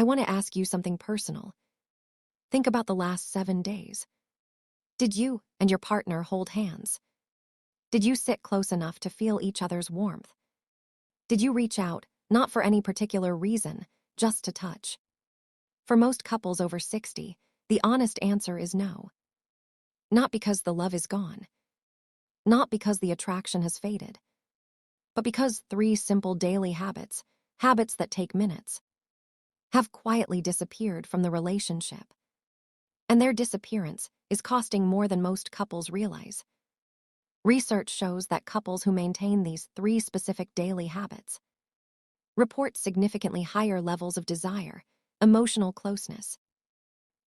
want to ask you something personal. Think about the last 7 days. Did you and your partner hold hands? Did you sit close enough to feel each other's warmth? Did you reach out, not for any particular reason, just to touch? For most couples over 60, the honest answer is no. Not because the love is gone. Not because the attraction has faded. But because 3 simple daily habits that take minutes, have quietly disappeared from the relationship. And their disappearance is costing more than most couples realize. Research shows that couples who maintain these 3 specific daily habits report significantly higher levels of desire, emotional closeness,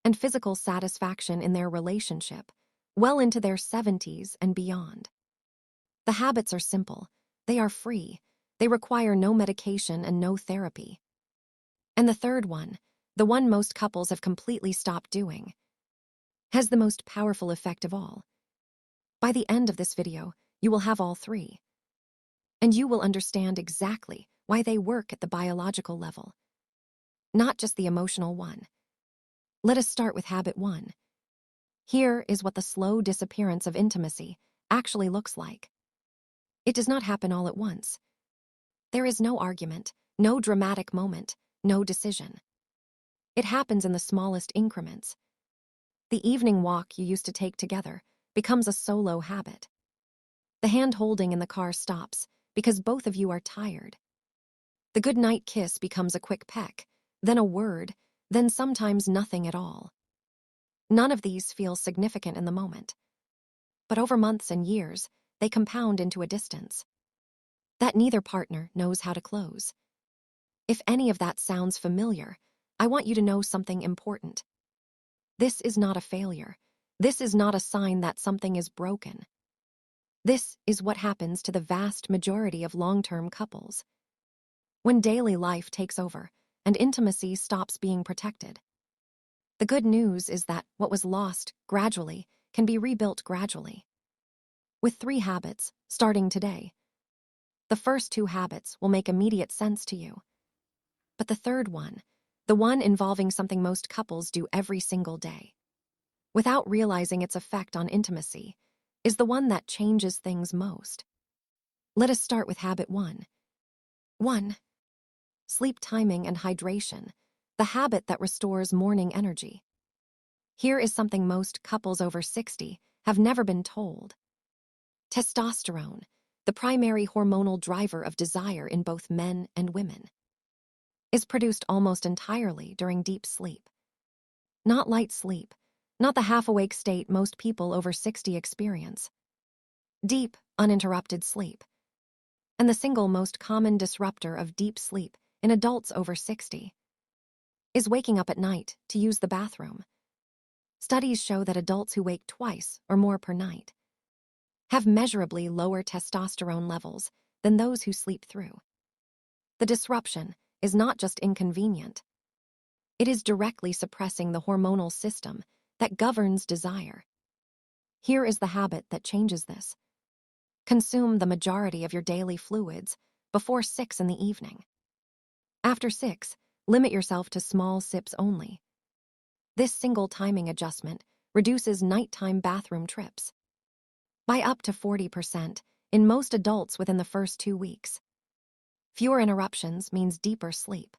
and physical satisfaction in their relationship well into their 70s and beyond. The habits are simple, they are free, they require no medication and no therapy. And the third one, the one most couples have completely stopped doing, has the most powerful effect of all. By the end of this video, you will have all 3. And you will understand exactly why they work at the biological level, not just the emotional one. Let us start with habit 1. Here is what the slow disappearance of intimacy actually looks like. It does not happen all at once. There is no argument, no dramatic moment, no decision. It happens in the smallest increments. The evening walk you used to take together becomes a solo habit. The hand-holding in the car stops because both of you are tired. The goodnight kiss becomes a quick peck, then a word, then sometimes nothing at all. None of these feel significant in the moment. But over months and years, they compound into a distance that neither partner knows how to close. If any of that sounds familiar, I want you to know something important. This is not a failure. This is not a sign that something is broken. This is what happens to the vast majority of long-term couples. When daily life takes over and intimacy stops being protected. The good news is that what was lost gradually can be rebuilt gradually. With 3 habits, starting today. The first 2 habits will make immediate sense to you. But the third one, the one involving something most couples do every single day, without realizing its effect on intimacy, is the one that changes things most. Let us start with habit 1. 1. Sleep timing and hydration, the habit that restores morning energy. Here is something most couples over 60 have never been told. Testosterone, the primary hormonal driver of desire in both men and women, is produced almost entirely during deep sleep. Not light sleep, not the half-awake state most people over 60 experience. Deep, uninterrupted sleep. And the single most common disruptor of deep sleep in adults over 60 is waking up at night to use the bathroom. Studies show that adults who wake twice or more per night have measurably lower testosterone levels than those who sleep through. The disruption is not just inconvenient. It is directly suppressing the hormonal system that governs desire. Here is the habit that changes this. Consume the majority of your daily fluids before 6 in the evening. After 6, limit yourself to small sips only. This single timing adjustment reduces nighttime bathroom trips by up to 40% in most adults within the first 2 weeks. Fewer interruptions means deeper sleep.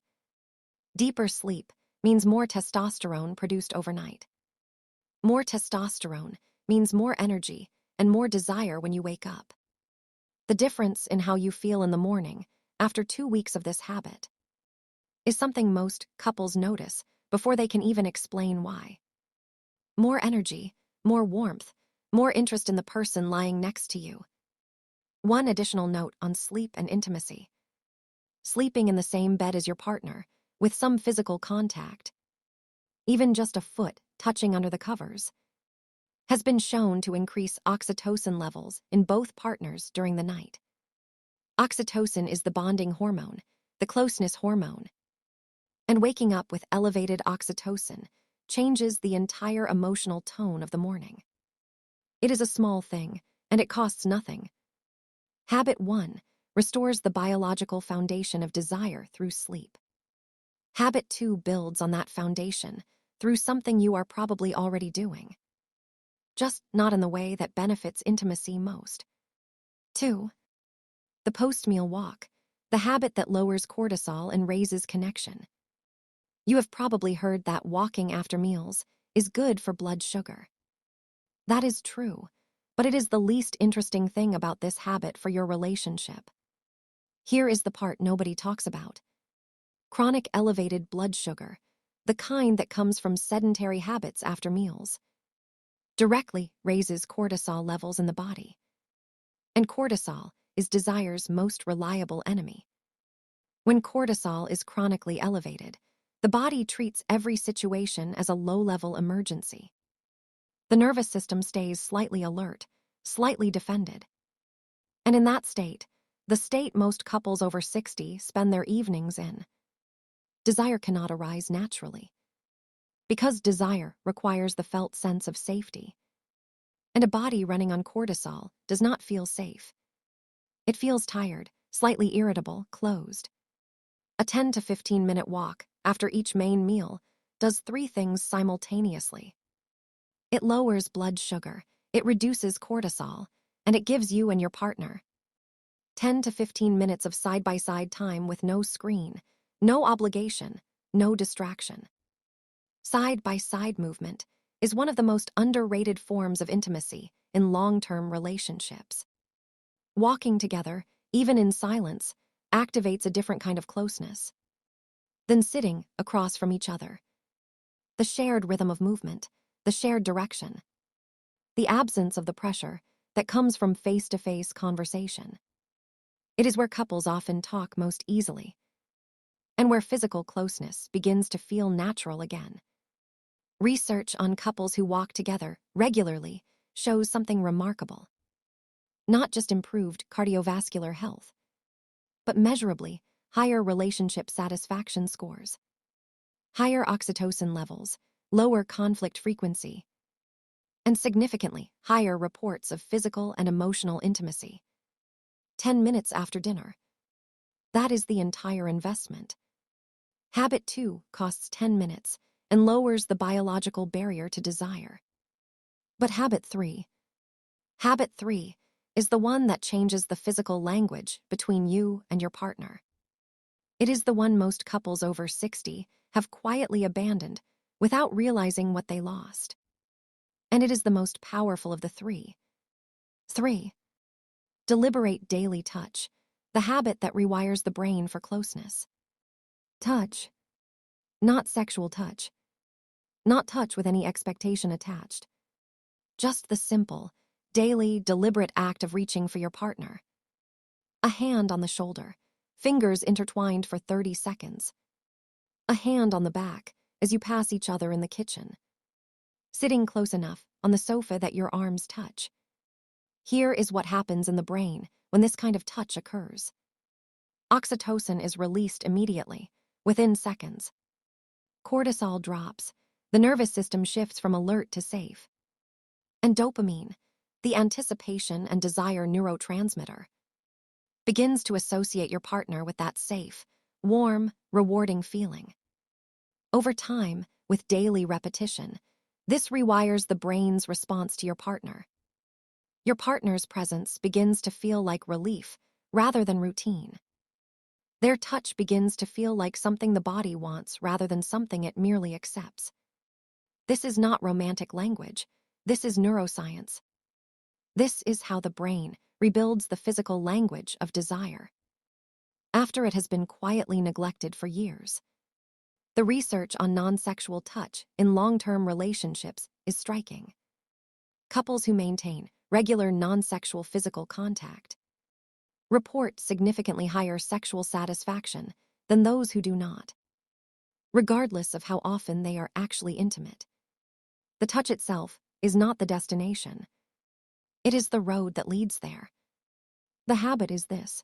Deeper sleep means more testosterone produced overnight. More testosterone means more energy and more desire when you wake up. The difference in how you feel in the morning after 2 weeks of this habit is something most couples notice before they can even explain why. More energy, more warmth, more interest in the person lying next to you. One additional note on sleep and intimacy. Sleeping in the same bed as your partner, with some physical contact, even just a foot touching under the covers, has been shown to increase oxytocin levels in both partners during the night. Oxytocin is the bonding hormone, the closeness hormone. And waking up with elevated oxytocin changes the entire emotional tone of the morning. It is a small thing, and it costs nothing. Habit 1 restores the biological foundation of desire through sleep. Habit 2 builds on that foundation through something you are probably already doing, just not in the way that benefits intimacy most. 2. The post-meal walk, the habit that lowers cortisol and raises connection. You have probably heard that walking after meals is good for blood sugar. That is true, but it is the least interesting thing about this habit for your relationship. Here is the part nobody talks about. Chronic elevated blood sugar, the kind that comes from sedentary habits after meals, directly raises cortisol levels in the body. And cortisol is desire's most reliable enemy. When cortisol is chronically elevated, the body treats every situation as a low-level emergency. The nervous system stays slightly alert, slightly defended. And in that state, the state most couples over 60 spend their evenings in, desire cannot arise naturally. Because desire requires the felt sense of safety. And a body running on cortisol does not feel safe. It feels tired, slightly irritable, closed. A 10 to 15-minute walk after each main meal does 3 things simultaneously. It lowers blood sugar, it reduces cortisol, and it gives you and your partner 10 to 15 minutes of side-by-side time with no screen, no obligation, no distraction. Side-by-side movement is one of the most underrated forms of intimacy in long-term relationships. Walking together, even in silence, activates a different kind of closeness than sitting across from each other. The shared rhythm of movement, the shared direction, the absence of the pressure that comes from face-to-face conversation. It is where couples often talk most easily, and where physical closeness begins to feel natural again. Research on couples who walk together regularly shows something remarkable. Not just improved cardiovascular health, but measurably higher relationship satisfaction scores, higher oxytocin levels, lower conflict frequency, and significantly higher reports of physical and emotional intimacy. 10 minutes after dinner. That is the entire investment. Habit 2 costs 10 minutes and lowers the biological barrier to desire. But habit 3 is the one that changes the physical language between you and your partner. It is the one most couples over 60 have quietly abandoned without realizing what they lost. And it is the most powerful of the 3. 3. Deliberate daily touch, the habit that rewires the brain for closeness. Touch. Not sexual touch. Not touch with any expectation attached. Just the simple, daily, deliberate act of reaching for your partner. A hand on the shoulder, fingers intertwined for 30 seconds. A hand on the back as you pass each other in the kitchen. Sitting close enough on the sofa that your arms touch. Here is what happens in the brain when this kind of touch occurs. Oxytocin is released immediately, within seconds. Cortisol drops. The nervous system shifts from alert to safe. And dopamine, the anticipation and desire neurotransmitter, begins to associate your partner with that safe, warm, rewarding feeling. Over time, with daily repetition, this rewires the brain's response to your partner. Your partner's presence begins to feel like relief rather than routine. Their touch begins to feel like something the body wants rather than something it merely accepts. This is not romantic language. This is neuroscience. This is how the brain rebuilds the physical language of desire after it has been quietly neglected for years. The research on non-sexual touch in long-term relationships is striking. Couples who maintain regular non-sexual physical contact report significantly higher sexual satisfaction than those who do not, regardless of how often they are actually intimate. The touch itself is not the destination. It is the road that leads there. The habit is this: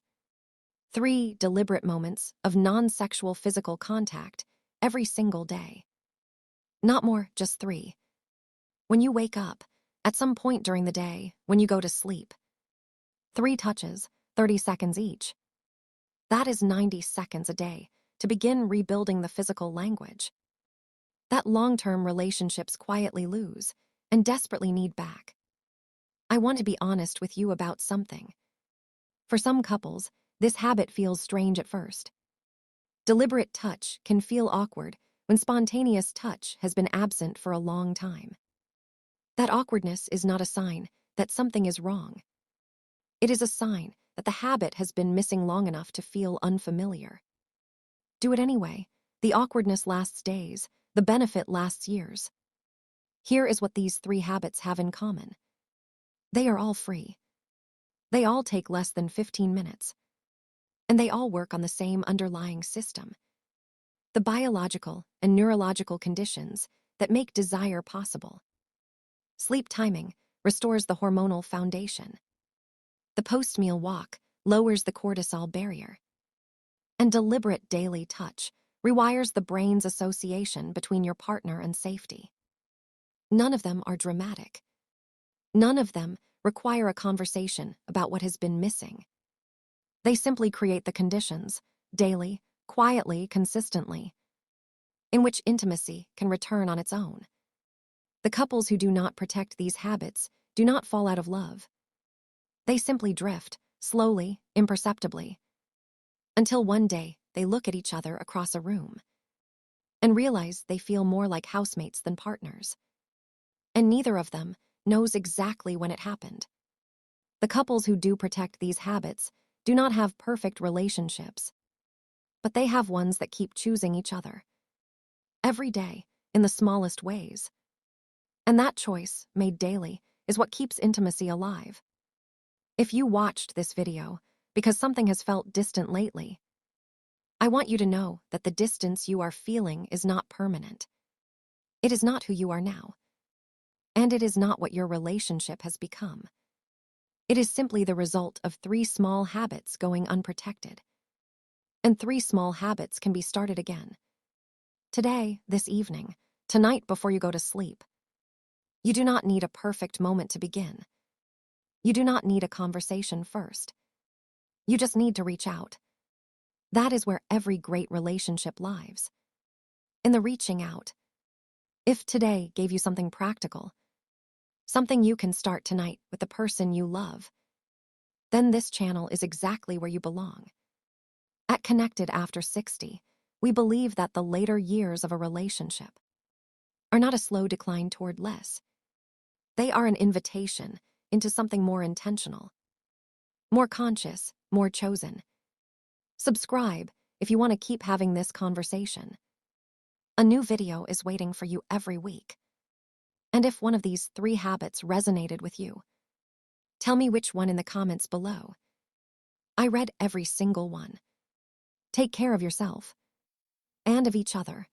3 deliberate moments of non-sexual physical contact every single day. Not more, just 3. When you wake up, at some point during the day, when you go to sleep. 3 touches, 30 seconds each. That is 90 seconds a day, to begin rebuilding the physical language that long-term relationships quietly lose and desperately need back. I want to be honest with you about something. For some couples, this habit feels strange at first. Deliberate touch can feel awkward when spontaneous touch has been absent for a long time. That awkwardness is not a sign that something is wrong. It is a sign that the habit has been missing long enough to feel unfamiliar. Do it anyway. The awkwardness lasts days, the benefit lasts years. Here is what these 3 habits have in common. They are all free. They all take less than 15 minutes. And they all work on the same underlying system. The biological and neurological conditions that make desire possible. Sleep timing restores the hormonal foundation. The post-meal walk lowers the cortisol barrier. And deliberate daily touch rewires the brain's association between your partner and safety. None of them are dramatic. None of them require a conversation about what has been missing. They simply create the conditions, daily, quietly, consistently, in which intimacy can return on its own. The couples who do not protect these habits do not fall out of love. They simply drift, slowly, imperceptibly, until one day they look at each other across a room and realize they feel more like housemates than partners. And neither of them knows exactly when it happened. The couples who do protect these habits do not have perfect relationships, but they have ones that keep choosing each other every day in the smallest ways. And that choice, made daily, is what keeps intimacy alive. If you watched this video because something has felt distant lately, I want you to know that the distance you are feeling is not permanent. It is not who you are now, and it is not what your relationship has become. It is simply the result of 3 small habits going unprotected. And 3 small habits can be started again. Today, this evening, tonight before you go to sleep. You do not need a perfect moment to begin. You do not need a conversation first. You just need to reach out. That is where every great relationship lies. In the reaching out. If today gave you something practical, something you can start tonight with the person you love, then this channel is exactly where you belong. At Connected After 60, we believe that the later years of a relationship are not a slow decline toward less. They are an invitation into something more intentional, more conscious, more chosen. Subscribe if you want to keep having this conversation. A new video is waiting for you every week. And if one of these 3 habits resonated with you, tell me which one in the comments below. I read every single one. Take care of yourself and of each other.